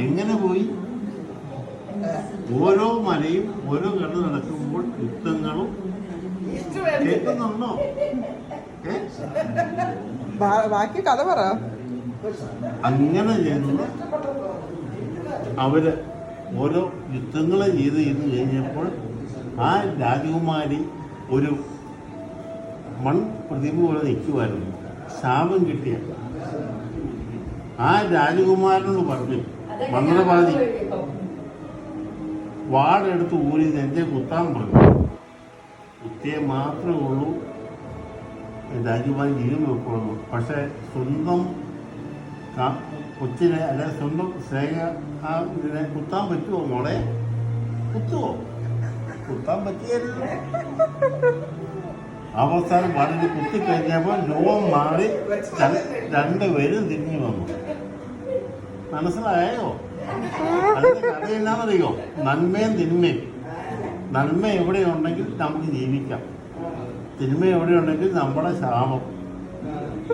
എങ്ങനെ പോയി? ഓരോ മലയും ഓരോ കടൽ നടക്കുമ്പോൾ യുദ്ധങ്ങളും കേൾക്കുന്നുണ്ടോ? ബാക്കി കഥ പറ. അങ്ങനെ ചെയ്യുന്ന അവര് ഓരോ യുദ്ധങ്ങളും ചെയ്ത് കഴിഞ്ഞപ്പോൾ ആ രാജകുമാരി ഒരു പ്രതിമ പോലെ നിൽക്കുമായിരുന്നു. ശാപം കിട്ടിയ ആ രാജകുമാരനോട് പറഞ്ഞു, മന്ത്രവാദി വാടെടുത്ത് ഊരി നെഞ്ചെ കുത്താൻ പറഞ്ഞു. കുത്തിയെ മാത്രമേ ഉള്ളൂ രാജകുമാരി ജീവൻ വെക്കുള്ളൂ. പക്ഷെ സ്വന്തം കൊച്ചിനെ അല്ലെ സ്വന്തം സ്നേഹ ആ ഇതിനെ കുത്താൻ പറ്റുമോ മോളെ? കുത്തുവോ? കുത്താൻ പറ്റിയല്ലോ. അവസാനം വളരെ കുത്തിക്കഴിഞ്ഞപ്പോൾ രോഗം മാറി രണ്ടുപേരും തിരിഞ്ഞു വന്നു. മനസ്സിലായോ? അതിന്റെ കഥ എന്നാണെന്നറിയോ? നന്മയും തിന്മയും. നന്മ എവിടെയുണ്ടെങ്കിൽ നമുക്ക് ജീവിക്കാം, തിന്മ എവിടെയുണ്ടെങ്കിൽ നമ്മുടെ ശാപം.